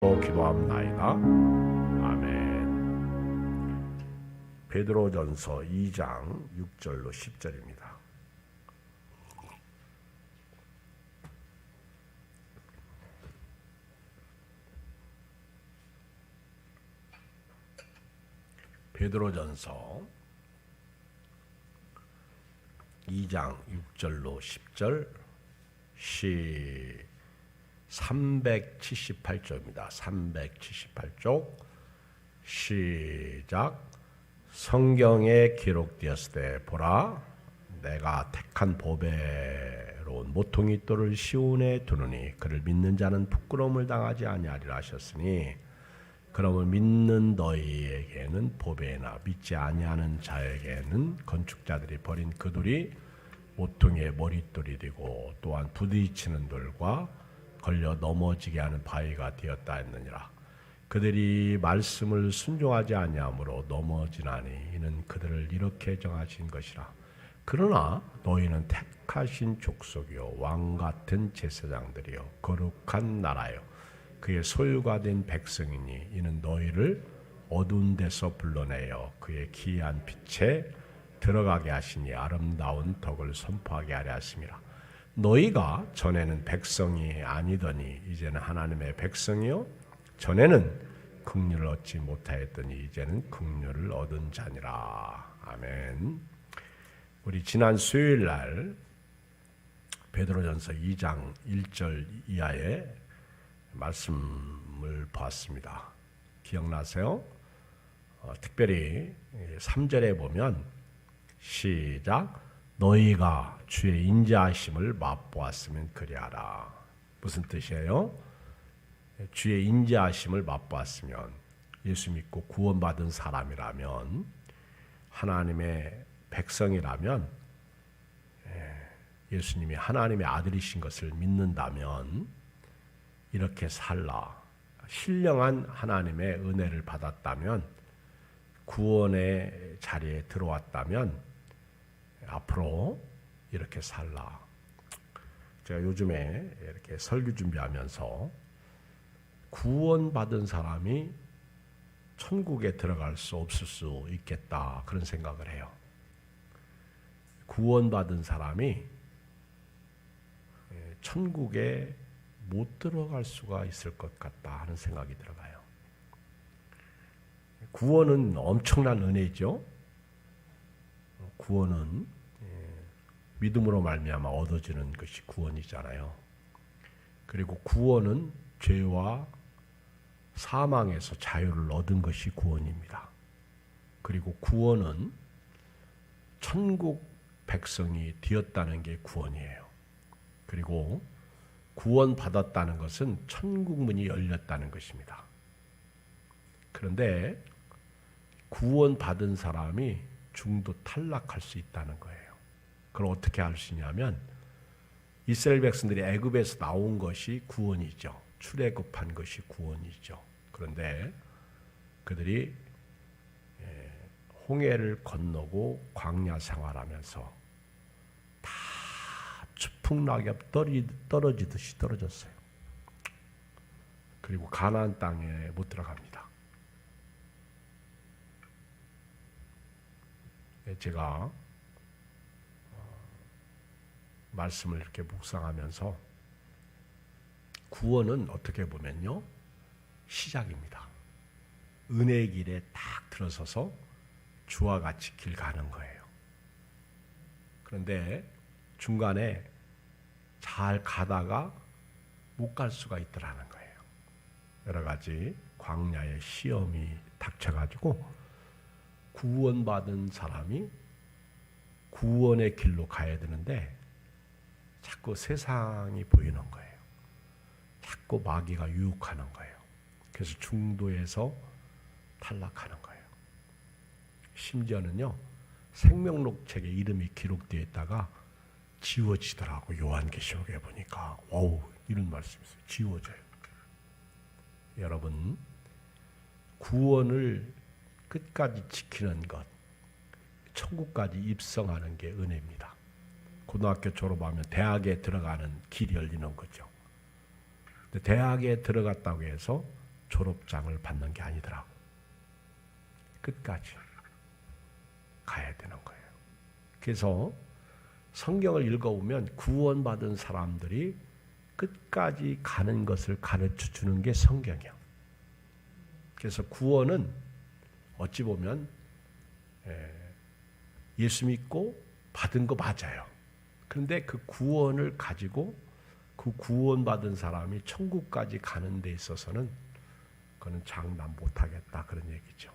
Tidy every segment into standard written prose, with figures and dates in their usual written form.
기도합나이다. 아멘. 베드로전서 2장 6절로 10절입니다. 베드로전서 2장 6절로 10절 378조입니다. 378쪽 시작. 성경에 기록되었을 때 보라 내가 택한 보배로운 모퉁이 돌을 시온에 두느니 그를 믿는 자는 부끄러움을 당하지 아니하리라 하셨으니 그러므로 믿는 너희에게는 보배나 믿지 아니하는 자에게는 건축자들이 버린 그 돌이 모퉁이의 머릿돌이 되고 또한 부딪히는 돌과 걸려 넘어지게 하는 바위가 되었다 했느니라. 그들이 말씀을 순종하지 아니하므로 넘어지나니 이는 그들을 이렇게 정하신 것이라. 그러나 너희는 택하신 족속이요 왕 같은 제사장들이요 거룩한 나라요 그의 소유가 된 백성이니 이는 너희를 어두운 데서 불러내어 그의 기이한 빛에 들어가게 하시니 아름다운 덕을 선포하게 하려 하심이라. 너희가 전에는 백성이 아니더니 이제는 하나님의 백성이요 전에는 긍휼을 얻지 못하였더니 이제는 긍휼을 얻은 자니라. 아멘. 우리 지난 수요일 날 베드로전서 2장 1절 이하의 말씀을 봤습니다. 기억나세요? 특별히 3절에 보면 시작. 너희가 주의 인자하심을 맛보았으면 그리하라. 무슨 뜻이에요? 주의 인자하심을 맛보았으면 예수 믿고 구원받은 사람이라면 하나님의 백성이라면 예수님이 하나님의 아들이신 것을 믿는다면 이렇게 살라. 신령한 하나님의 은혜를 받았다면 구원의 자리에 들어왔다면 앞으로 이렇게 살라. 제가 요즘에 이렇게 설교 준비하면서 구원받은 사람이 천국에 들어갈 수 없을 수 있겠다 그런 생각을 해요. 구원받은 사람이 천국에 못 들어갈 수가 있을 것 같다 하는 생각이 들어가요. 구원은 엄청난 은혜죠. 구원은 믿음으로 말미암아 얻어지는 것이 구원이잖아요. 그리고 구원은 죄와 사망에서 자유를 얻은 것이 구원입니다. 그리고 구원은 천국 백성이 되었다는 게 구원이에요. 그리고 구원받았다는 것은 천국 문이 열렸다는 것입니다. 그런데 구원받은 사람이 중도 탈락할 수 있다는 거예요. 그걸 어떻게 할 수 있냐면 이스라엘 백성들이 애굽에서 나온 것이 구원이죠. 출애굽한 것이 구원이죠. 그런데 그들이 홍해를 건너고 광야 생활하면서 다 추풍낙엽 떨어지듯이 떨어졌어요. 그리고 가나안 땅에 못 들어갑니다. 제가 말씀을 이렇게 묵상하면서 구원은 어떻게 보면요 시작입니다. 은혜의 길에 딱 들어서서 주와 같이 길 가는 거예요. 그런데 중간에 잘 가다가 못 갈 수가 있더라는 거예요. 여러 가지 광야의 시험이 닥쳐가지고 구원받은 사람이 구원의 길로 가야 되는데 자꾸 세상이 보이는 거예요. 자꾸 마귀가 유혹하는 거예요. 그래서 중도에서 탈락하는 거예요. 심지어는요 생명록 책에 이름이 기록되어 있다가 지워지더라고. 요한계시록에 보니까 이런 말씀이 있어요. 지워져요. 여러분 구원을 끝까지 지키는 것, 천국까지 입성하는 게 은혜입니다. 고등학교 졸업하면 대학에 들어가는 길이 열리는 거죠. 대학에 들어갔다고 해서 졸업장을 받는 게 아니더라고. 끝까지 가야 되는 거예요. 그래서 성경을 읽어보면 구원받은 사람들이 끝까지 가는 것을 가르쳐 주는 게 성경이에요. 그래서 구원은 어찌 보면 예수 믿고 받은 거 맞아요. 그런데 그 구원을 가지고 그 구원받은 사람이 천국까지 가는 데 있어서는 그거는 장담 못하겠다 그런 얘기죠.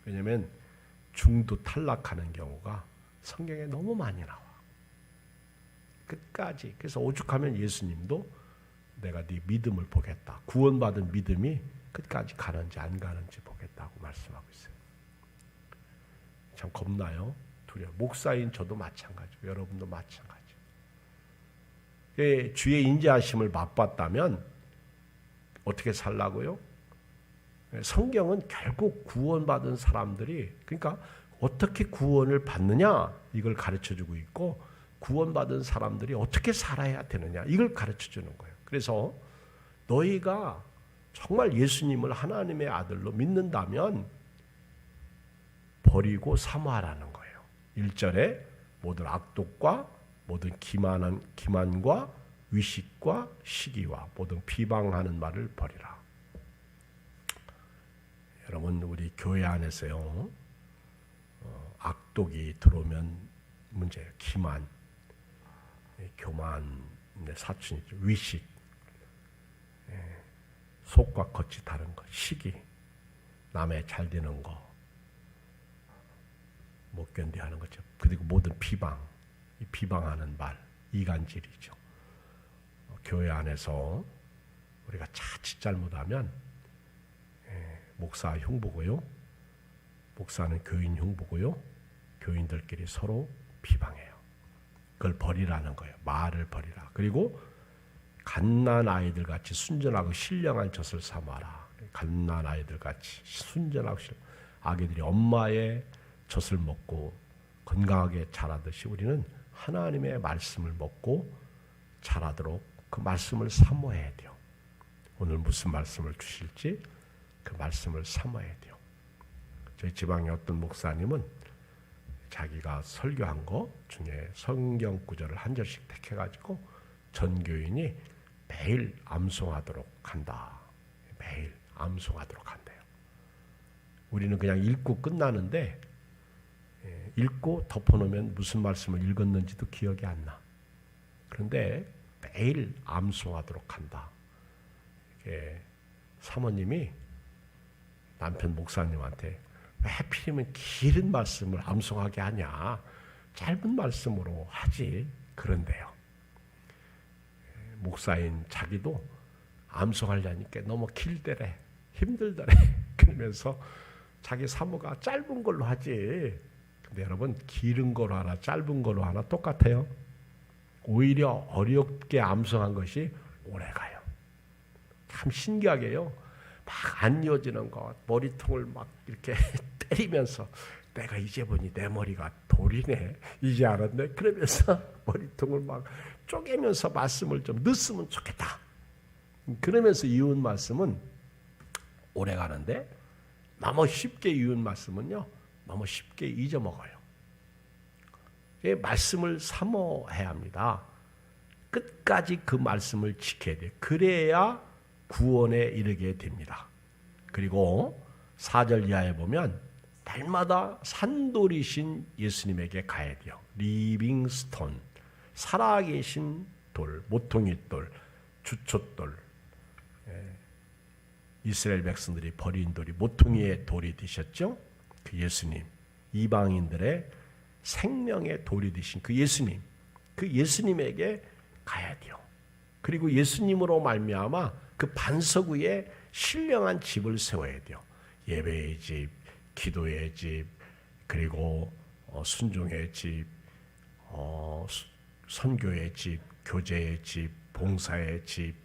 왜냐하면 중도 탈락하는 경우가 성경에 너무 많이 나와. 끝까지. 그래서 오죽하면 예수님도 내가 네 믿음을 보겠다. 구원받은 믿음이 끝까지 가는지 안 가는지 보겠다고 말씀하고 있어요. 참 겁나요? 두려워. 목사인 저도 마찬가지고 여러분도 마찬가지. 주의 인자하심을 맛봤다면 어떻게 살라고요? 성경은 결국 구원받은 사람들이 그러니까 어떻게 구원을 받느냐 이걸 가르쳐주고 있고 구원받은 사람들이 어떻게 살아야 되느냐 이걸 가르쳐주는 거예요. 그래서 너희가 정말 예수님을 하나님의 아들로 믿는다면 버리고 사모하라는 거예요. 1절에 모든 악독과 모든 기만과 위식과 시기와 모든 비방하는 말을 버리라. 여러분 우리 교회 안에서요 악독이 들어오면 문제예요. 기만, 교만, 사춘이죠. 위식, 속과 겉이 다른 것, 시기, 남의 잘 되는 거 못 견디하는 거죠. 그리고 모든 비방, 비방하는 말, 이간질이죠. 교회 안에서 우리가 자칫 잘못하면 목사 흉보고요. 목사는 교인 흉보고요. 교인들끼리 서로 비방해요. 그걸 버리라는 거예요. 말을 버리라. 그리고 갓난 아이들 같이 순전하고 신령한 젖을 삼아라. 갓난 아이들 같이 순전하고 아기들이 엄마의 젖을 먹고 건강하게 자라듯이 우리는 하나님의 말씀을 먹고 자라도록 그 말씀을 사모해야 돼요. 오늘 무슨 말씀을 주실지 그 말씀을 사모해야 돼요. 저희 지방의 어떤 목사님은 자기가 설교한 거 중에 성경 구절을 한 절씩 택해가지고 전 교인이 매일 암송하도록 한다. 매일 암송하도록 한대요. 우리는 그냥 읽고 끝나는데 읽고 덮어놓으면 무슨 말씀을 읽었는지도 기억이 안 나. 그런데 매일 암송하도록 한다. 사모님이 남편 목사님한테 왜 하필이면 길은 말씀을 암송하게 하냐. 짧은 말씀으로 하지. 그런데요. 목사인 자기도 암송하려니까 너무 길더래. 힘들더래. 그러면서 자기 사모가 짧은 걸로 하지. 근데 여러분 길은 걸로 하나 짧은 걸로 하나 똑같아요. 오히려 어렵게 암송한 것이 오래가요. 참 신기하게요. 막 안 이어지는 것, 머리통을 막 이렇게 때리면서 내가 이제 보니 내 머리가 돌이네. 이제 알았네. 그러면서 머리통을 막 쪼개면서 말씀을 좀 넣었으면 좋겠다. 그러면서 이은 말씀은 오래 가는데 너무 쉽게 이은 말씀은요. 너무 쉽게 잊어먹어요. 말씀을 사모해야 합니다. 끝까지 그 말씀을 지켜야 돼요. 그래야 구원에 이르게 됩니다. 그리고 4절 이하에 보면 날마다 산돌이신 예수님에게 가야 돼요. 리빙 스톤, 살아계신 돌, 모퉁이 돌, 주춧돌. 이스라엘 백성들이 버린 돌이 모퉁이의 돌이 되셨죠. 그 예수님, 이방인들의 생명의 돌이 되신 그 예수님, 그 예수님에게 가야 돼요. 그리고 예수님으로 말미암아 그 반석 위에 신령한 집을 세워야 돼요. 예배의 집, 기도의 집, 그리고 순종의 집, 선교의 집, 교제의 집, 봉사의 집,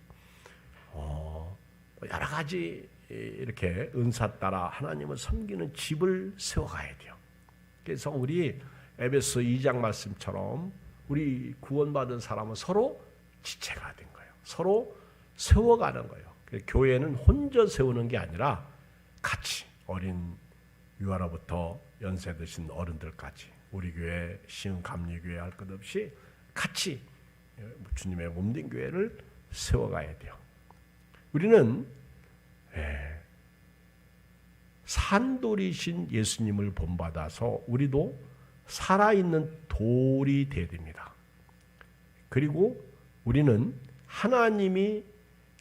여러 가지 이렇게 은사 따라 하나님을 섬기는 집을 세워가야 돼요. 그래서 우리 에베소 2장 말씀처럼 우리 구원받은 사람은 서로 지체가 된 거예요. 서로 세워가는 거예요. 교회는 혼자 세우는 게 아니라 같이 어린 유아로부터 연세 드신 어른들까지 우리 교회 시흥 감리교회 할 것 없이 같이 주님의 몸된 교회를 세워가야 돼요. 우리는 산돌이신 예수님을 본받아서 우리도 살아있는 돌이 되어야 됩니다. 그리고 우리는 하나님이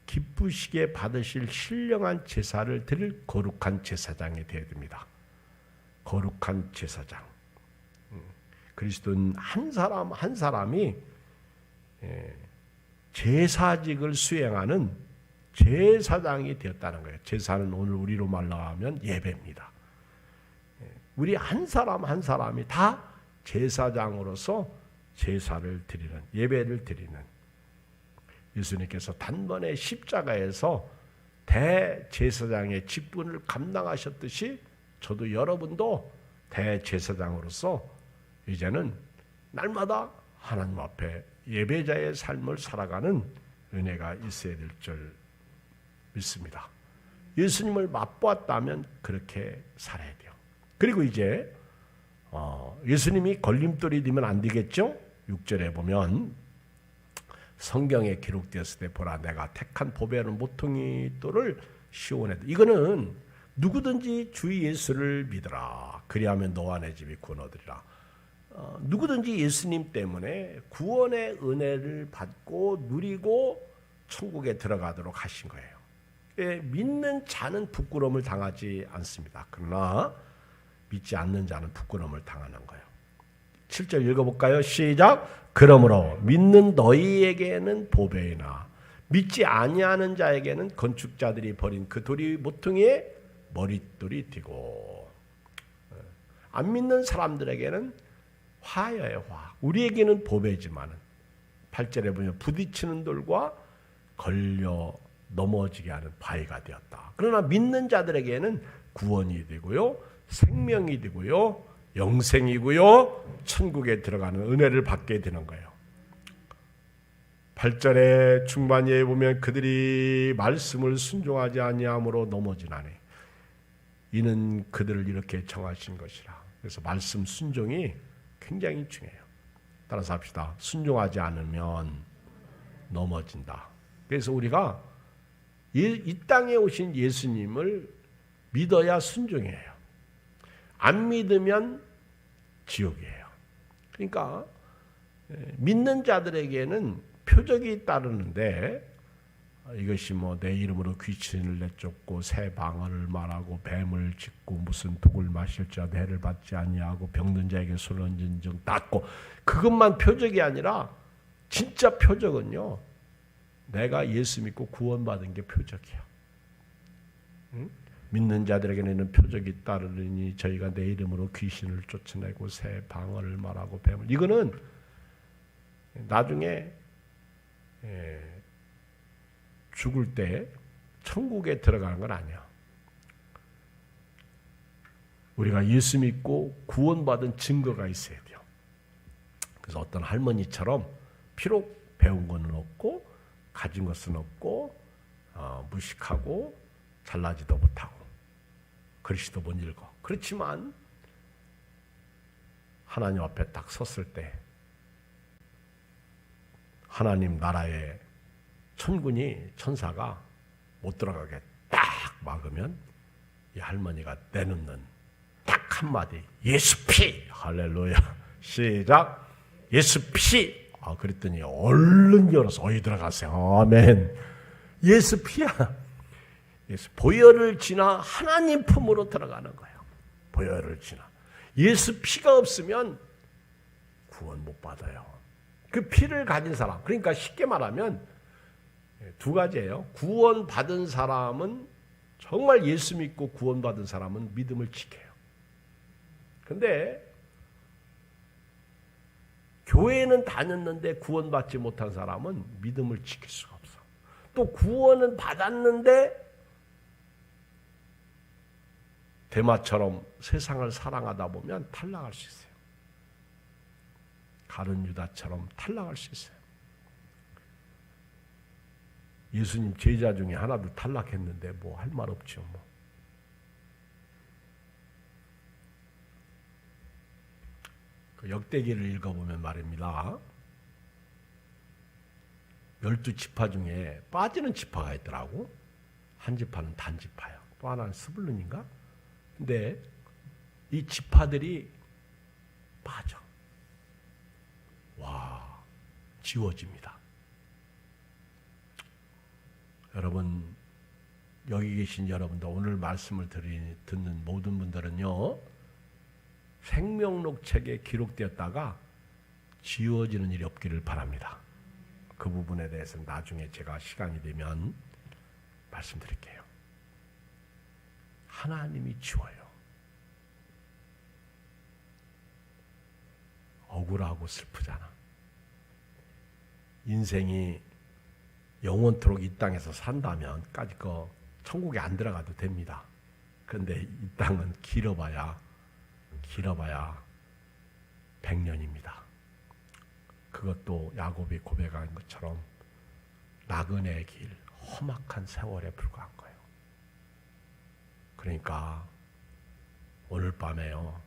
기쁘시게 받으실 신령한 제사를 드릴 거룩한 제사장이 되어야 됩니다. 거룩한 제사장. 그리스도는 한 사람 한 사람이 제사직을 수행하는 제사장이 되었다는 거예요. 제사는 오늘 우리로 말하면 예배입니다. 우리 한 사람 한 사람이 다 제사장으로서 제사를 드리는, 예배를 드리는, 예수님께서 단번에 십자가에서 대제사장의 직분을 감당하셨듯이 저도 여러분도 대제사장으로서 이제는 날마다 하나님 앞에 예배자의 삶을 살아가는 은혜가 있어야 될 줄 믿습니다. 예수님을 맛보았다면 그렇게 살아야 돼요. 그리고 이제 예수님이 걸림돌이 되면 안 되겠죠? 6절에 보면 성경에 기록되었을 때 보라 내가 택한 보배로운 모퉁이 돌을 시온에, 이거는 누구든지 주 예수를 믿으라 그리하면 너와 내 집이 구원 얻으리라. 누구든지 예수님 때문에 구원의 은혜를 받고 누리고 천국에 들어가도록 하신 거예요. 믿는 자는 부끄러움을 당하지 않습니다. 그러나 믿지 않는 자는 부끄러움을 당하는 거예요. 7절 읽어볼까요? 시작. 그러므로 믿는 너희에게는 보배이나 믿지 아니하는 자에게는 건축자들이 버린 그 돌이 모퉁이에 머릿돌이 되고, 안 믿는 사람들에게는 화예요. 화. 우리에게는 보배지만 8절에 보면 부딪히는 돌과 걸려 넘어지게 하는 바위가 되었다. 그러나 믿는 자들에게는 구원이 되고요, 생명이 되고요, 영생이고요, 천국에 들어가는 은혜를 받게 되는 거예요. 8절의 중반에 보면 그들이 말씀을 순종하지 아니함으로 넘어지나니 이는 그들을 이렇게 정하신 것이라. 그래서 말씀 순종이 굉장히 중요해요. 따라서 합시다. 순종하지 않으면 넘어진다. 그래서 우리가 이 땅에 오신 예수님을 믿어야 순종해요. 안 믿으면 지옥이에요. 그러니까 믿는 자들에게는 표적이 따르는데, 이것이 뭐 내 이름으로 귀신을 내쫓고 새 방언을 말하고 뱀을 짚고 무슨 독을 마실지라도 해를 받지 아니하고 병든 자에게 손을 얹은 즉 낫고, 그것만 표적이 아니라 진짜 표적은요, 내가 예수 믿고 구원받은 게 표적이야. 응? 믿는 자들에게는 표적이 따르니 저희가 내 이름으로 귀신을 쫓아내고 새 방언을 말하고 뱀을, 이거는 나중에 죽을 때 천국에 들어가는 건 아니야. 우리가 예수 믿고 구원받은 증거가 있어야 돼요. 그래서 어떤 할머니처럼 비록 배운 것은 없고 가진 것은 없고 무식하고 잘나지도 못하고 글씨도 못 읽어. 그렇지만 하나님 앞에 딱 섰을 때 하나님 나라의 천군이, 천사가 못 들어가게 딱 막으면 이 할머니가 내놓는 딱 한마디, 예수 피! 할렐루야. 시작. 예수 피! 그랬더니 얼른 열어서 어이 들어가세요. 아멘. 예수 피야. 예수, 보혈을 지나 하나님 품으로 들어가는 거예요. 보혈을 지나. 예수 피가 없으면 구원 못 받아요. 그 피를 가진 사람, 그러니까 쉽게 말하면 두 가지예요. 구원 받은 사람은, 정말 예수 믿고 구원 받은 사람은 믿음을 지켜요. 근데 교회는 다녔는데 구원 받지 못한 사람은 믿음을 지킬 수가 없어. 또 구원은 받았는데 데마처럼 세상을 사랑하다 보면 탈락할 수 있어요. 가룟 유다처럼 탈락할 수 있어요. 예수님 제자 중에 하나도 탈락했는데 뭐 할 말 없죠. 뭐. 그 역대기를 읽어보면 말입니다. 12지파 중에 빠지는 지파가 있더라고. 한 지파는 단지파야. 또 하나는 스불룬인가? 근데 이 지파들이 빠져. 와, 지워집니다. 여러분, 여기 계신 여러분도 오늘 말씀을 듣는 모든 분들은요, 생명록 책에 기록되었다가 지워지는 일이 없기를 바랍니다. 그 부분에 대해서는 나중에 제가 시간이 되면 말씀드릴게요. 하나님이 지워요. 억울하고 슬프잖아. 인생이 영원토록 이 땅에서 산다면 까짓 거 천국에 안 들어가도 됩니다. 그런데 이 땅은 길어봐야 100년입니다. 그것도 야곱이 고백한 것처럼 나그네의 길, 험악한 세월에 불과한 거예요. 그러니까 오늘 밤에요,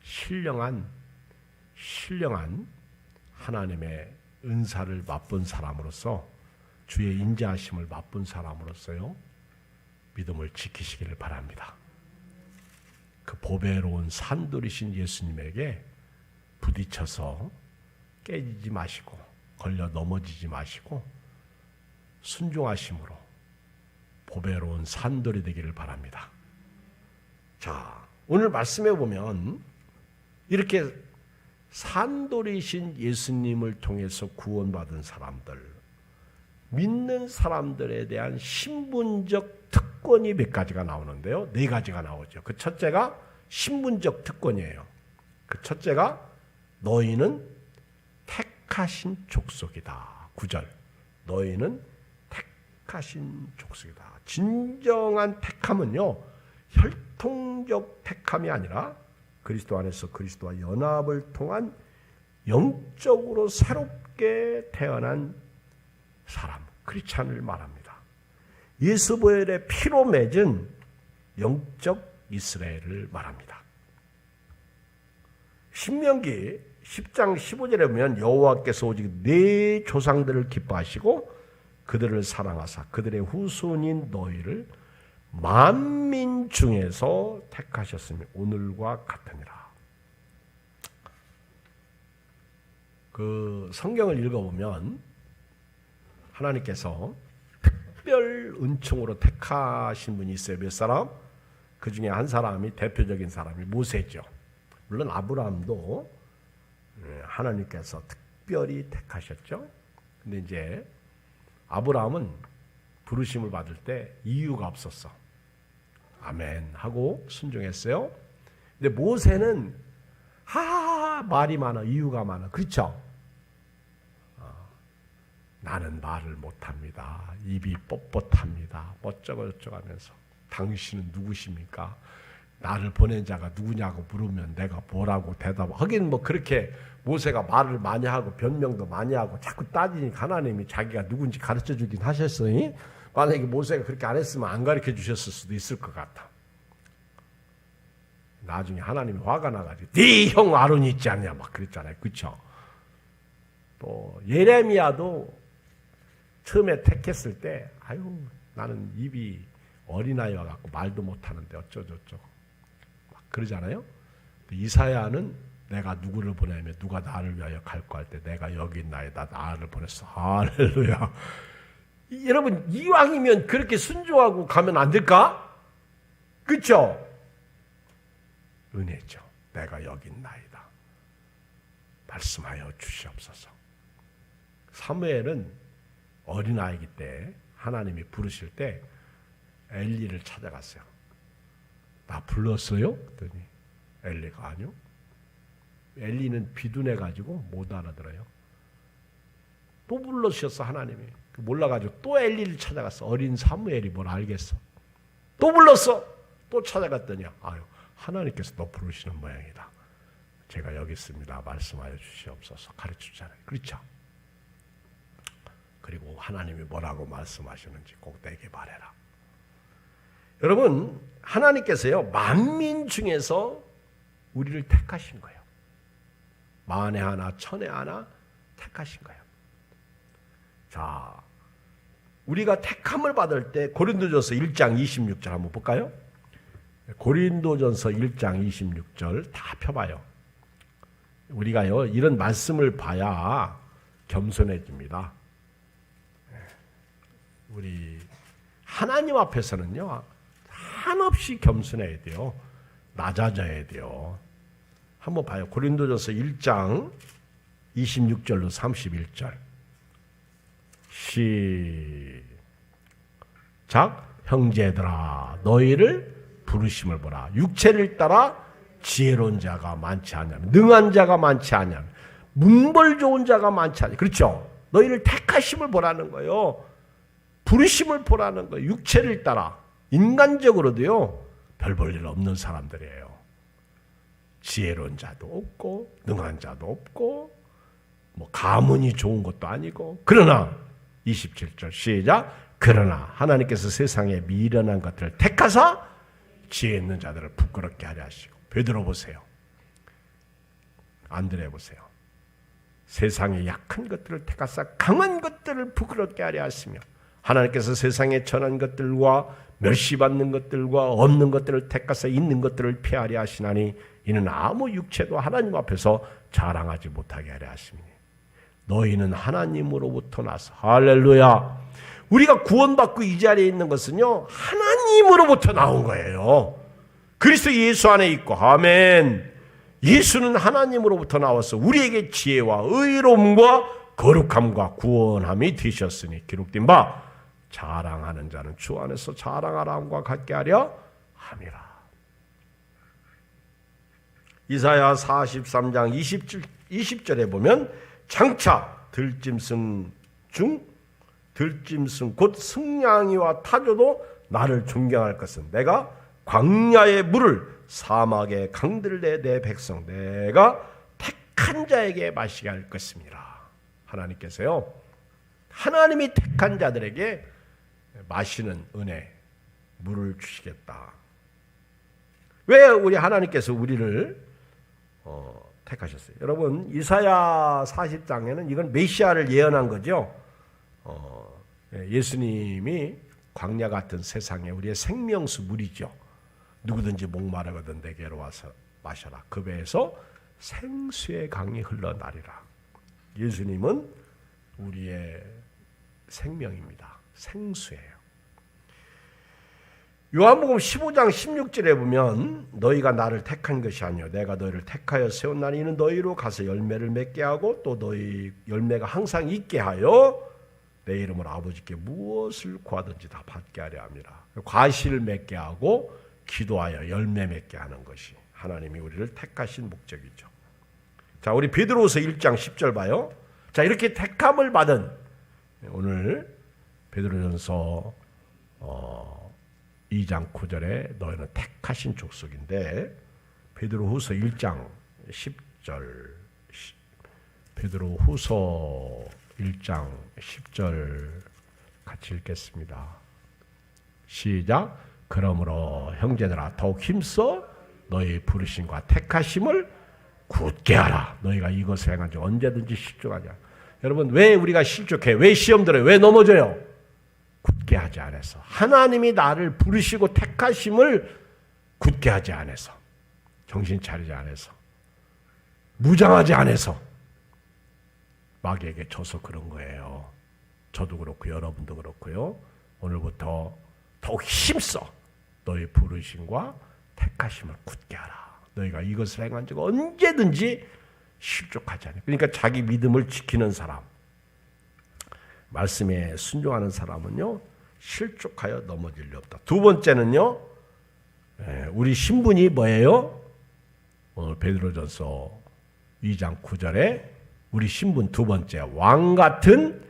신령한 하나님의 은사를 맛본 사람으로서, 주의 인자하심을 맛본 사람으로서요, 믿음을 지키시기를 바랍니다. 그 보배로운 산돌이신 예수님에게 부딪혀서 깨지지 마시고 걸려 넘어지지 마시고 순종하심으로 보배로운 산돌이 되기를 바랍니다. 자, 오늘 말씀해 보면 이렇게 산돌이신 예수님을 통해서 구원받은 사람들, 믿는 사람들에 대한 신분적 특권이 몇 가지가 나오는데요. 4가지가 나오죠. 그 첫째가 신분적 특권이에요. 그 첫째가 너희는 택하신 족속이다. 9절. 너희는 택하신 족속이다. 진정한 택함은요, 혈통적 택함이 아니라 그리스도 안에서 그리스도와 연합을 통한 영적으로 새롭게 태어난 사람, 크리스찬을 말합니다. 예수보혈의 피로 맺은 영적 이스라엘을 말합니다. 신명기 10장 15절에 보면 여호와께서 오직 네 조상들을 기뻐하시고 그들을 사랑하사 그들의 후손인 너희를 만민 중에서 택하셨으니 오늘과 같으니라. 그 성경을 읽어보면 하나님께서 특별 은총으로 택하신 분이 있어요. 몇 사람? 그 중에 한 사람이, 대표적인 사람이 모세죠. 물론 아브라함도 하나님께서 특별히 택하셨죠. 근데 이제 아브라함은 부르심을 받을 때 이유가 없었어. 아멘 하고 순종했어요. 근데 모세는 말이 많아, 이유가 많아. 그렇죠? 나는 말을 못합니다. 입이 뻣뻣합니다. 어쩌고 저쩌고 하면서 당신은 누구십니까? 나를 보낸 자가 누구냐고 물으면 내가 뭐라고 하긴 뭐 그렇게 모세가 말을 많이 하고 변명도 많이 하고 자꾸 따지니까 하나님이 자기가 누군지 가르쳐 주긴 하셨어요. 만약에 모세가 그렇게 안 했으면 안 가르쳐 주셨을 수도 있을 것 같아. 나중에 하나님이 화가 나가지고 네 형 아론이 있지 않냐 막 그랬잖아요. 그렇죠? 또 예레미야도 처음에 택했을 때 나는 입이 어린아이와 같고 말도 못하는데 어쩌고저쩌고 막 그러잖아요. 이사야는 내가 누구를 보내면 누가 나를 위하여 갈고 할 때 내가 여기 있나이다 나를 보냈어. 할렐루야. 여러분 이왕이면 그렇게 순종하고 가면 안 될까? 그렇죠? 은혜죠. 내가 여기 있나이다. 말씀하여 주시옵소서. 사무엘은 어린아이기 때 하나님이 부르실 때 엘리를 찾아갔어요. 나 불렀어요? 그랬더니 엘리가 아니요. 엘리는 비둔해가지고 못 알아들어요. 또 불러주셨어 하나님이. 몰라가지고 또 엘리를 찾아갔어. 어린 사무엘이 뭘 알겠어. 또 불렀어. 또 찾아갔더니 하나님께서 너 부르시는 모양이다. 제가 여기 있습니다. 말씀하여 주시옵소서. 가르쳐주잖아요. 그렇죠? 그리고 하나님이 뭐라고 말씀하시는지 꼭 내게 말해라. 여러분, 하나님께서요, 만민 중에서 우리를 택하신 거예요. 만에 하나, 천에 하나 택하신 거예요. 자, 우리가 택함을 받을 때 고린도전서 1장 26절 한번 볼까요? 고린도전서 1장 26절 다 펴봐요. 우리가요, 이런 말씀을 봐야 겸손해집니다. 우리 하나님 앞에서는요, 한없이 겸손해야 돼요. 낮아져야 돼요. 한번 봐요. 고린도전서 1장 26절로 31절. 시작. 형제들아, 너희를 부르심을 보라. 육체를 따라 지혜로운 자가 많지 않냐면, 능한 자가 많지 않냐면, 문벌 좋은 자가 많지 않냐면, 그렇죠? 너희를 택하심을 보라는 거예요. 부르심을 보라는 거예요. 육체를 따라. 인간적으로도요, 별 볼 일 없는 사람들이에요. 지혜로운 자도 없고, 능한 자도 없고, 뭐 가문이 좋은 것도 아니고, 그러나 27절 시작. 그러나 하나님께서 세상에 미련한 것들을 택하사 지혜 있는 자들을 부끄럽게 하려 하시고. 베드로 보세요. 안드레 보세요. 세상에 약한 것들을 택하사 강한 것들을 부끄럽게 하려 하시며, 하나님께서 세상에 천한 것들과 멸시받는 것들과 없는 것들을 택하사 있는 것들을 피하려 하시나니 이는 아무 육체도 하나님 앞에서 자랑하지 못하게 하려 하시니 너희는 하나님으로부터 나서, 할렐루야, 우리가 구원받고 이 자리에 있는 것은요, 하나님으로부터 나온 거예요. 그리스도 예수 안에 있고, 아멘. 예수는 하나님으로부터 나와서 우리에게 지혜와 의로움과 거룩함과 구원함이 되셨으니 기록된 바 자랑하는 자는 주 안에서 자랑하라 함과 같게 하려 함이라. 이사야 43장 20절에 보면 장차 들짐승 곧 승냥이와 타조도 나를 존경할 것은 내가 광야의 물을 사막의 강들에 내 백성 내가 택한 자에게 마시게 할 것입니다. 하나님께서요, 하나님이 택한 자들에게 마시는 은혜, 물을 주시겠다. 왜 우리 하나님께서 우리를 택하셨어요? 여러분, 이사야 40장에는 이건 메시아를 예언한 거죠. 예수님이 광야 같은 세상에 우리의 생명수 물이죠. 누구든지 목마르거든 내게로 와서 마셔라. 그 배에서 생수의 강이 흘러나리라. 예수님은 우리의 생명입니다. 생수예요. 요한복음 15장 16절에 보면 너희가 나를 택한 것이 아니요 내가 너희를 택하여 세웠나니 이는 너희로 가서 열매를 맺게 하고 또 너희 열매가 항상 있게 하여 내 이름으로 아버지께 무엇을 구하든지 다 받게 하려 함이라. 과실을 맺게 하고 기도하여 열매 맺게 하는 것이 하나님이 우리를 택하신 목적이죠. 자, 우리 베드로후서 1장 10절 봐요. 자, 이렇게 택함을 받은 오늘 베드로전서 2장 9절에 너희는 택하신 족속인데, 베드로후서 1장 10절, 베드로후서 1장 10절 같이 읽겠습니다. 시작. 그러므로 형제들아 더욱 힘써 너희 부르심과 택하심을 굳게 하라. 너희가 이것을 행한 지 언제든지 실족하자. 여러분, 왜 우리가 실족해요? 왜 시험 들어요? 왜 넘어져요? 굳게 하지 않아서. 하나님이 나를 부르시고 택하심을 굳게 하지 않아서, 정신 차리지 않아서, 무장하지 않아서 마귀에게 져서 그런 거예요. 저도 그렇고 여러분도 그렇고요. 오늘부터 더욱 힘써 너희 부르심과 택하심을 굳게 하라. 너희가 이것을 행한 적 언제든지 실족하지 않아요. 그러니까 자기 믿음을 지키는 사람, 말씀에 순종하는 사람은요, 실족하여 넘어질 리 없다. 두 번째는요, 우리 신분이 뭐예요? 오늘 베드로전서 2장 9절에 우리 신분 두 번째, 왕 같은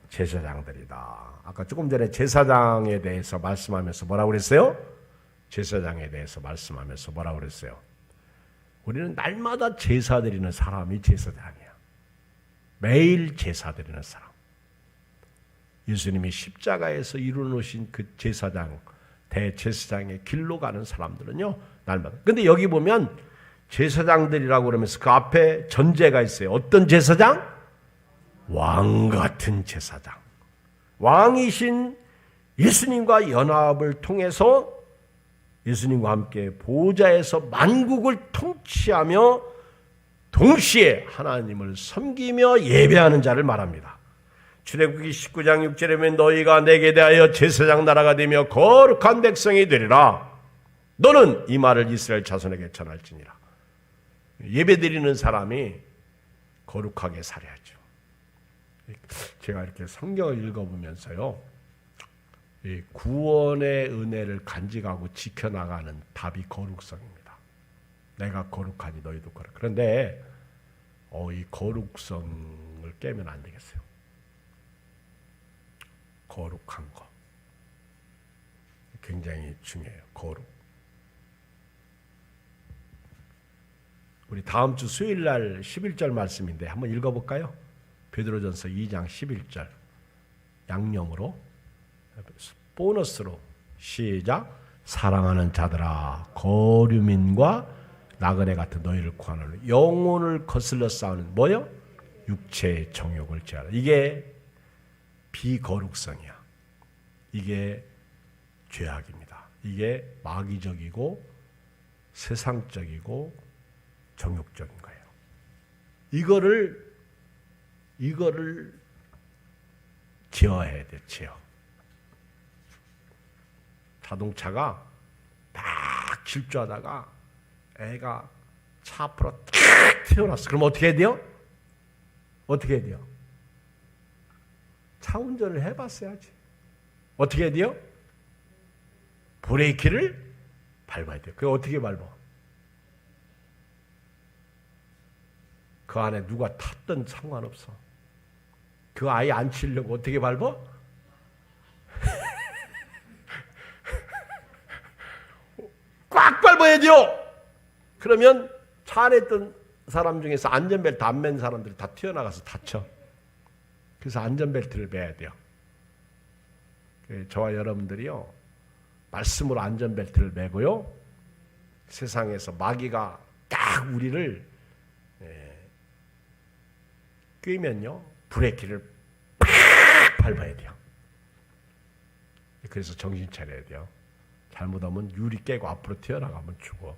제사장들이다. 아까 조금 전에 제사장에 대해서 말씀하면서 뭐라고 그랬어요? 제사장에 대해서 말씀하면서 뭐라고 그랬어요? 우리는 날마다 제사 드리는 사람이 제사장이야. 매일 제사 드리는 사람. 예수님이 십자가에서 이루어놓으신 그 제사장, 대제사장의 길로 가는 사람들은요, 날마다. 근데 여기 보면 제사장들이라고 그러면서 그 앞에 전제가 있어요. 어떤 제사장? 왕 같은 제사장. 왕이신 예수님과 연합을 통해서 예수님과 함께 보좌에서 만국을 통치하며 동시에 하나님을 섬기며 예배하는 자를 말합니다. 출애굽기 19장 6절에 보면 너희가 내게 대하여 제사장 나라가 되며 거룩한 백성이 되리라. 너는 이 말을 이스라엘 자손에게 전할지니라. 예배드리는 사람이 거룩하게 살아야죠. 제가 이렇게 성경을 읽어보면서요, 이 구원의 은혜를 간직하고 지켜나가는 답이 거룩성입니다. 내가 거룩하니 너희도 거룩. 그런데 이 거룩성을 깨면 안 되겠어요. 거룩한 거 굉장히 중요해요. 거룩. 우리 다음 주 수요일 날 11절 말씀인데 한번 읽어볼까요? 베드로전서 2장 11절 양념으로 보너스로 시작. 사랑하는 자들아 거류민과 나그네 같은 너희를 구하노니 영혼을 거슬러 싸우는 뭐요? 육체의 정욕을 제하라. 이게 비거룩성이야. 이게 죄악입니다. 이게 마귀적이고 세상적이고 정욕적인 거예요. 이거를 제어해야 돼. 제어. 자동차가 막 질주하다가 애가 차 앞으로 탁 튀어나왔어. 그럼 어떻게 해야 돼요? 어떻게 해야 돼요? 차 운전을 해봤어야지. 어떻게 해야 돼요? 브레이크를 밟아야 돼요. 그게 어떻게 밟아? 그 안에 누가 탔든 상관없어. 그 아이 안 치려고 어떻게 밟아? 꽉 밟아야 돼요. 그러면 차 안에 있던 사람 중에서 안전벨트 안 맨 사람들이 다 튀어나가서 다쳐. 그래서 안전벨트를 매야 돼요. 저와 여러분들이요, 말씀으로 안전벨트를 매고요, 세상에서 마귀가 딱 우리를 끄면요, 브레이크를 팍 밟아야 돼요. 그래서 정신 차려야 돼요. 잘못하면 유리 깨고 앞으로 튀어나가면 죽어.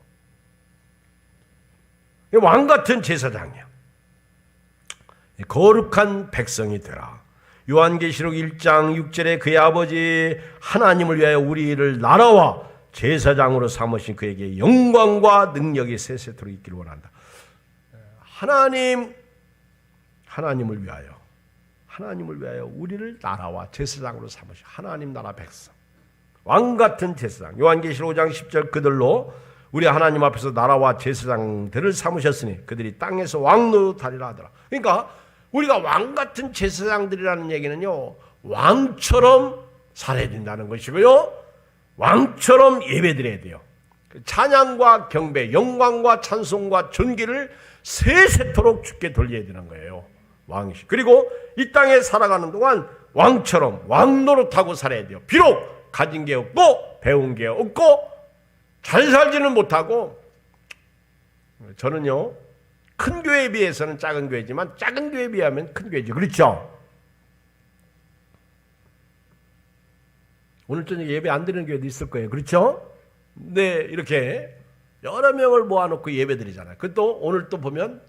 왕 같은 제사장이야. 거룩한 백성이 되라. 요한계시록 1장 6절에 그의 아버지 하나님을 위하여 우리를 나라와 제사장으로 삼으신 그에게 영광과 능력이 세세토록 있기를 원한다. 하나님을 위하여 우리를 나라와 제사장으로 삼으신 하나님 나라 백성, 왕 같은 제사장. 요한계시록 5장 10절 그들로 우리 하나님 앞에서 나라와 제사장들을 삼으셨으니 그들이 땅에서 왕노릇하리라 하더라. 그러니까 우리가 왕 같은 제사장들이라는 얘기는요, 왕처럼 살아야 된다는 것이고요, 왕처럼 예배드려야 돼요. 찬양과 경배, 영광과 찬송과 존귀를 세세토록 주께 돌려야 되는 거예요. 왕이시. 그리고 이 땅에 살아가는 동안 왕처럼 왕노릇하고 살아야 돼요. 비록 가진 게 없고 배운 게 없고 잘 살지는 못하고, 저는요, 큰 교회에 비해서는 작은 교회지만 작은 교회에 비하면 큰 교회죠. 그렇죠? 오늘 저녁에 예배 안 드리는 교회도 있을 거예요. 그렇죠? 네, 이렇게 여러 명을 모아놓고 예배 드리잖아요. 그것도 오늘 또 보면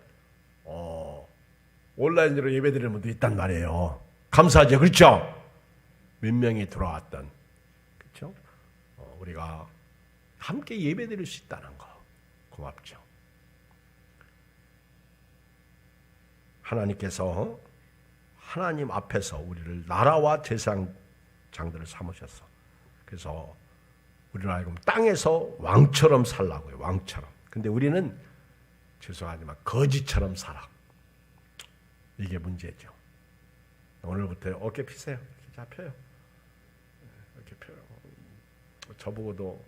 온라인으로 예배 드리는 분도 있단 말이에요. 감사하죠. 그렇죠? 몇 명이 들어왔던. 그렇죠? 우리가 함께 예배 드릴 수 있다는 거 고맙죠. 하나님께서 하나님 앞에서 우리를 나라와 제사장들을 삼으셨어. 그래서 우리는 알고 땅에서 왕처럼 살라고요. 왕처럼. 근데 우리는 죄송하지만 거지처럼 살아. 이게 문제죠. 오늘부터 어깨 피세요. 이렇게 잡혀요. 이렇게 펴요. 저보고도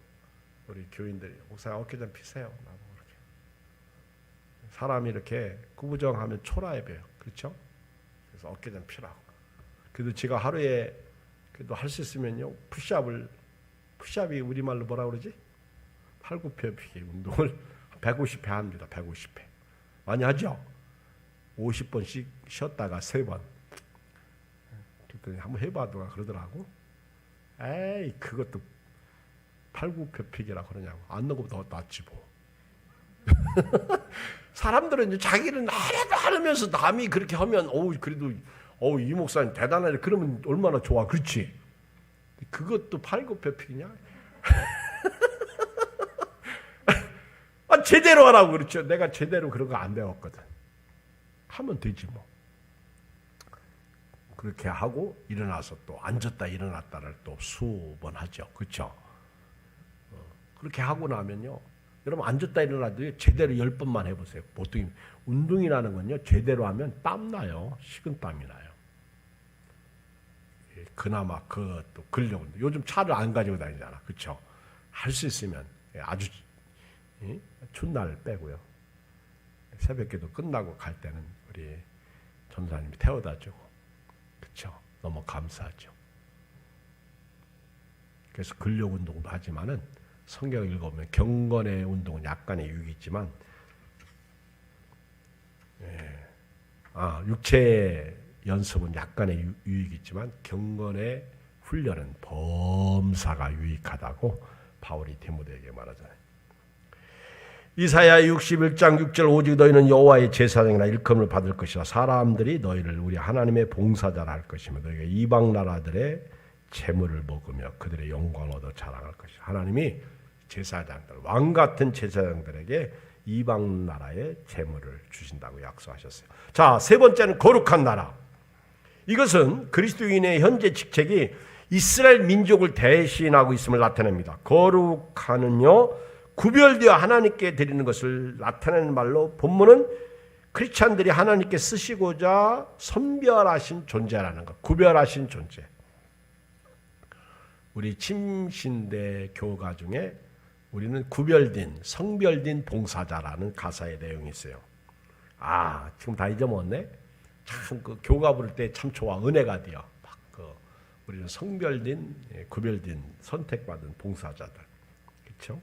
우리 교인들이 목사님 어깨 좀 피세요. 나보고 이렇게. 사람이 이렇게 구부정하면 초라해 보여요. 그렇죠? 그래서 어깨 좀 피라고. 그래도 제가 하루에 그래도 할 수 있으면요, 푸시업이 우리말로 뭐라 그러지? 팔굽혀펴기 운동을 150회 합니다. 150회. 많이 하죠? 50번씩 쉬었다가 3번. 그랬더니 한번 해봐도 그러더라고. 에이, 그것도 팔굽혀펴기라고 그러냐고. 안 넣은 것보다 낫지 뭐. 사람들은 이제 자기는 하나도 안 하면서 남이 그렇게 하면 그래도 이 목사님 대단하네. 그러면 얼마나 좋아. 그렇지? 그것도 팔굽혀펴기냐? 제대로 하라고 그렇죠. 내가 제대로 그런 거 안 배웠거든. 하면 되지 뭐. 그렇게 하고 일어나서 또 앉았다 일어났다를 또 수번 하죠. 그렇죠? 그렇게 하고 나면요. 여러분 앉았다 일어나도 제대로 10번만 해보세요. 보통 운동이라는 건요. 제대로 하면 땀 나요. 식은땀이 나요. 그나마 그것도 근력 운동. 요즘 차를 안 가지고 다니잖아. 그렇죠? 할 수 있으면 아주 춘날 빼고요. 새벽기도 끝나고 갈 때는 우리 전사님이 태워다 주고, 그렇죠? 너무 감사하죠. 그래서 근력 운동도 하지만은 성경 읽어보면 경건의 운동은 약간의 유익이 있지만, 육체 연습은 약간의 유익이 있지만 경건의 훈련은 범사가 유익하다고 바울이 디모데에게 말하잖아요. 이사야 61장 6절 오직 너희는 여호와의 제사장이나 일컬음을 받을 것이라 사람들이 너희를 우리 하나님의 봉사자라 할 것이며 너희가 이방 나라들의 재물을 먹으며 그들의 영광을 얻어 자랑할 것이라. 하나님이 제사장들, 왕 같은 제사장들에게 이방 나라의 재물을 주신다고 약속하셨어요. 자, 세 번째는 거룩한 나라. 이것은 그리스도인의 현재 직책이 이스라엘 민족을 대신하고 있음을 나타냅니다. 거룩하는요, 구별되어 하나님께 드리는 것을 나타내는 말로 본문은 크리스찬들이 하나님께 쓰시고자 선별하신 존재라는 것. 구별하신 존재. 우리 침신대 교가 중에 우리는 구별된, 성별된 봉사자라는 가사의 내용이 있어요. 지금 다 잊어먹었네? 참, 교가 부를 때 참 좋아. 은혜가 되어. 우리는 성별된, 구별된, 선택받은 봉사자들. 그렇죠?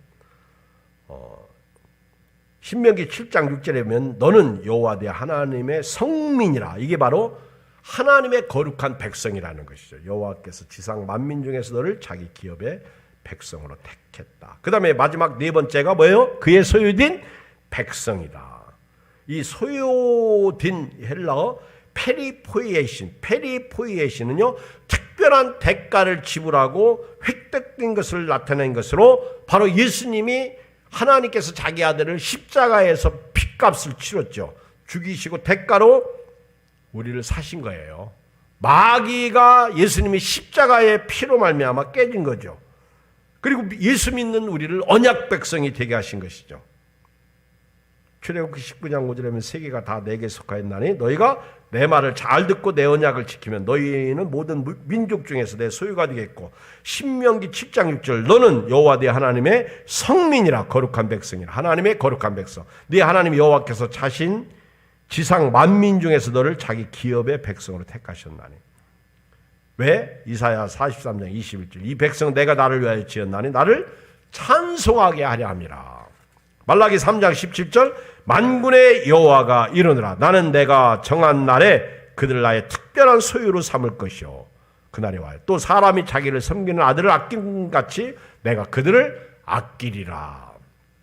신명기 7장 6절에 보면 너는 여호와 네 하나님의 성민이라. 이게 바로 하나님의 거룩한 백성이라는 것이죠. 여호와께서 지상 만민 중에서 너를 자기 기업의 백성으로 택했다. 그 다음에 마지막 네 번째가 뭐예요? 그의 소유된 백성이다. 이 소유된 헬라어 페리포이에신은요, 특별한 대가를 지불하고 획득된 것을 나타낸 것으로 바로 예수님이 하나님께서 자기 아들을 십자가에서 핏값을 치렀죠. 죽이시고 대가로 우리를 사신 거예요. 마귀가 예수님이 십자가의 피로 말미암아 깨진 거죠. 그리고 예수 믿는 우리를 언약 백성이 되게 하신 것이죠. 출애굽기 19장 5절에 보면 세계가 다 내게 속하였나니 너희가 내 말을 잘 듣고 내 언약을 지키면 너희는 모든 민족 중에서 내 소유가 되겠고, 신명기 7장 6절 너는 여호와 네 하나님의 성민이라. 거룩한 백성이라. 하나님의 거룩한 백성. 네 하나님 여호와께서 자신 지상 만민 중에서 너를 자기 기업의 백성으로 택하셨나니. 왜? 이사야 43장 21절 이 백성 내가 나를 위하여 지었나니 나를 찬송하게 하려 함이라. 말라기 3장 17절 만군의 여호와가 이르노라. 나는 내가 정한 날에 그들을 나의 특별한 소유로 삼을 것이요 그날에 와요. 또 사람이 자기를 섬기는 아들을 아낌같이 내가 그들을 아끼리라.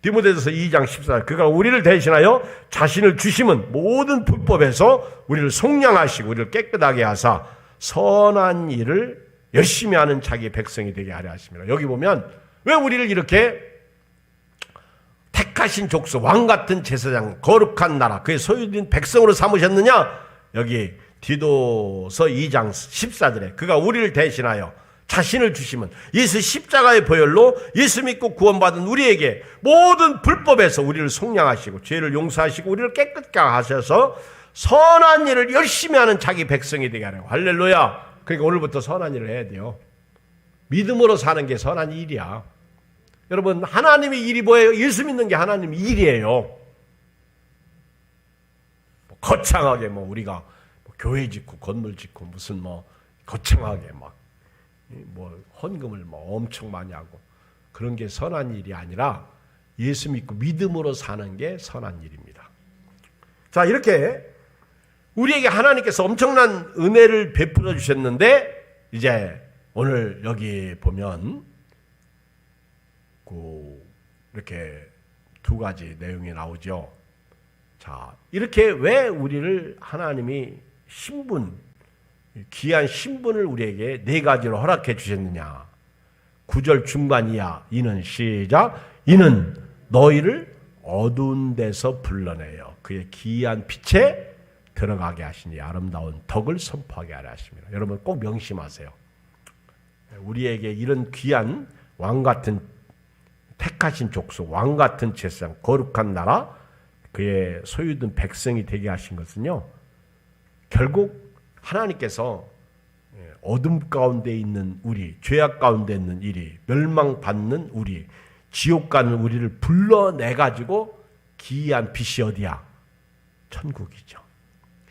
디모데전서 2장 14절 그가 우리를 대신하여 자신을 주심은 모든 불법에서 우리를 속량하시고 우리를 깨끗하게 하사 선한 일을 열심히 하는 자기의 백성이 되게 하려 하십니다. 여기 보면 왜 우리를 이렇게 택하신 족속, 왕 같은 제사장, 거룩한 나라, 그의 소유된 백성으로 삼으셨느냐? 여기 디도서 2장 14절에 그가 우리를 대신하여 자신을 주시면 예수 십자가의 보혈로 예수 믿고 구원받은 우리에게 모든 불법에서 우리를 속량하시고 죄를 용서하시고 우리를 깨끗게 하셔서 선한 일을 열심히 하는 자기 백성이 되게 하려고. 할렐루야. 그러니까 오늘부터 선한 일을 해야 돼요. 믿음으로 사는 게 선한 일이야. 여러분, 하나님의 일이 뭐예요? 예수 믿는 게 하나님의 일이에요. 거창하게 우리가 교회 짓고 건물 짓고 무슨 거창하게 뭐 헌금을 뭐 엄청 많이 하고 그런 게 선한 일이 아니라 예수 믿고 믿음으로 사는 게 선한 일입니다. 자, 이렇게 우리에게 하나님께서 엄청난 은혜를 베풀어 주셨는데 이제 오늘 여기 보면 이렇게 두 가지 내용이 나오죠. 자, 이렇게 왜 우리를 하나님이 귀한 신분을 우리에게 네 가지로 허락해 주셨느냐. 9절 중반 이하 이는 시작. 이는 너희를 어두운 데서 불러내어 그의 기이한 빛에 들어가게 하시니 아름다운 덕을 선포하게 하려 하십니다. 여러분 꼭 명심하세요. 우리에게 이런 귀한 왕같은 택하신 족속, 왕같은 제사장, 거룩한 나라, 그의 소유된 백성이 되게 하신 것은요, 결국 하나님께서 어둠 가운데 있는 우리, 죄악 가운데 있는 우리, 멸망받는 우리, 지옥 가는 우리를 불러내가지고 기이한 빛이 어디야? 천국이죠.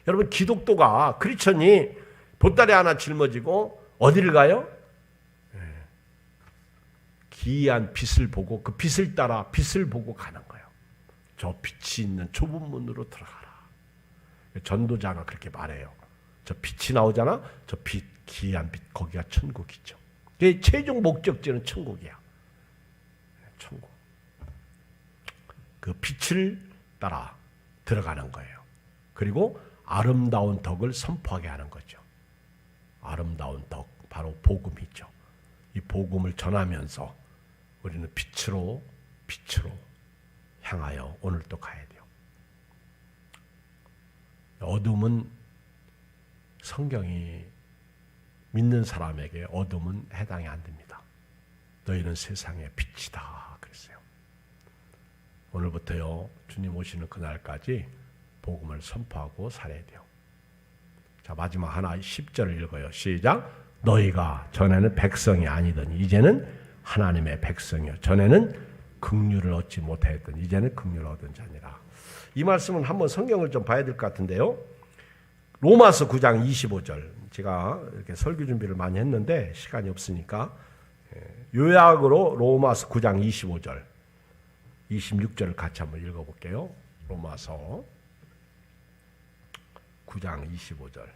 여러분 기독교가 크리스천이 보따리 하나 짊어지고 어디를 가요? 기이한 빛을 보고 그 빛을 따라 빛을 보고 가는 거예요. 저 빛이 있는 좁은 문으로 들어가라. 전도자가 그렇게 말해요. 저 빛이 나오잖아. 저 빛, 기이한 빛, 거기가 천국이죠. 최종 목적지는 천국이야. 천국. 그 빛을 따라 들어가는 거예요. 그리고 아름다운 덕을 선포하게 하는 거죠. 아름다운 덕, 바로 복음이죠. 이 복음을 전하면서 우리는 빛으로 향하여 오늘 또 가야 돼요. 어둠은 성경이 믿는 사람에게 어둠은 해당이 안 됩니다. 너희는 세상의 빛이다 그랬어요. 오늘부터요 주님 오시는 그날까지 복음을 선포하고 살아야 돼요. 자, 마지막 하나 10절을 읽어요. 시작. 너희가 전에는 백성이 아니더니 이제는 하나님의 백성이요 전에는 긍휼을 얻지 못하였더니 이제는 긍휼을 얻은 자니라. 이 말씀은 한번 성경을 좀 봐야 될 것 같은데요. 로마서 9장 25절. 제가 이렇게 설교 준비를 많이 했는데 시간이 없으니까 요약으로 로마서 9장 25절, 26절을 같이 한번 읽어볼게요. 로마서 9장 25절.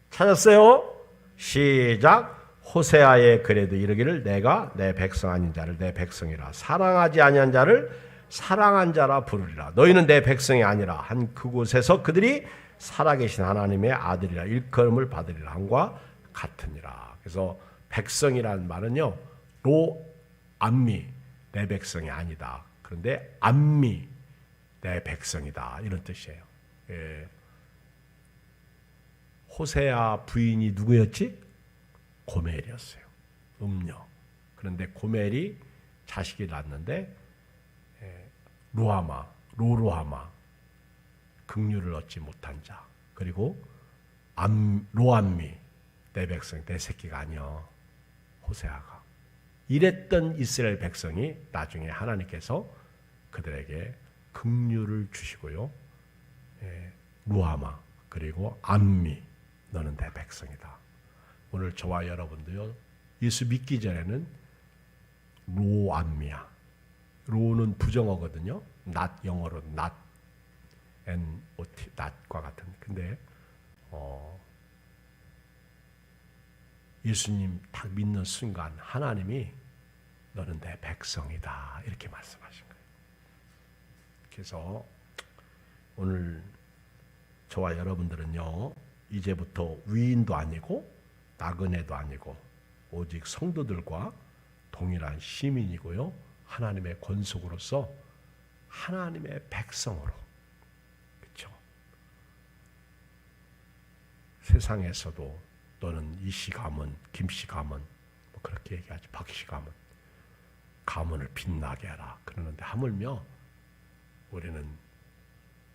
찾았어요? 시작. 호세아의 글에도 이르기를 내가 내 백성 아닌 자를 내 백성이라 사랑하지 아니한 자를 사랑한 자라 부르리라. 너희는 내 백성이 아니라 한 그곳에서 그들이 살아계신 하나님의 아들이라 일컬음을 받으리라 함과 같으니라. 그래서 백성이라는 말은요 로암미 내 백성이 아니다. 그런데 암미 내 백성이다 이런 뜻이에요. 예. 호세아 부인이 누구였지? 고멜이었어요. 음녀. 그런데 고멜이 자식이 낳았는데 로루하마 긍휼을 얻지 못한 자. 그리고 로암미 내 백성 내 새끼가 아니여 호세아가. 이랬던 이스라엘 백성이 나중에 하나님께서 그들에게 긍휼을 주시고요. 루하마 그리고 암미 너는 내 백성이다. 오늘 저와 여러분도요. 예수 믿기 전에는 로암미야. 로는 부정어거든요. not 영어로 not not not과 같은. 근데 예수님 딱 믿는 순간 하나님이 너는 내 백성이다 이렇게 말씀하신 거예요. 그래서 오늘 저와 여러분들은요. 이제부터 위인도 아니고 나그네도 아니고 오직 성도들과 동일한 시민이고요. 하나님의 권속으로서 하나님의 백성으로 그렇죠. 세상에서도 또는 이씨 가문, 김씨 가문 뭐 그렇게 얘기하지. 박씨 가문 가문을 빛나게 하라 그러는데 하물며 우리는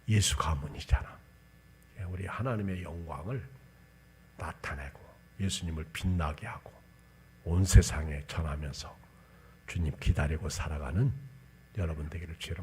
예수 가문이잖아. 우리 하나님의 영광을 나타내고 예수님을 빛나게 하고 온 세상에 전하면서 주님 기다리고 살아가는 여러분 되기를 주로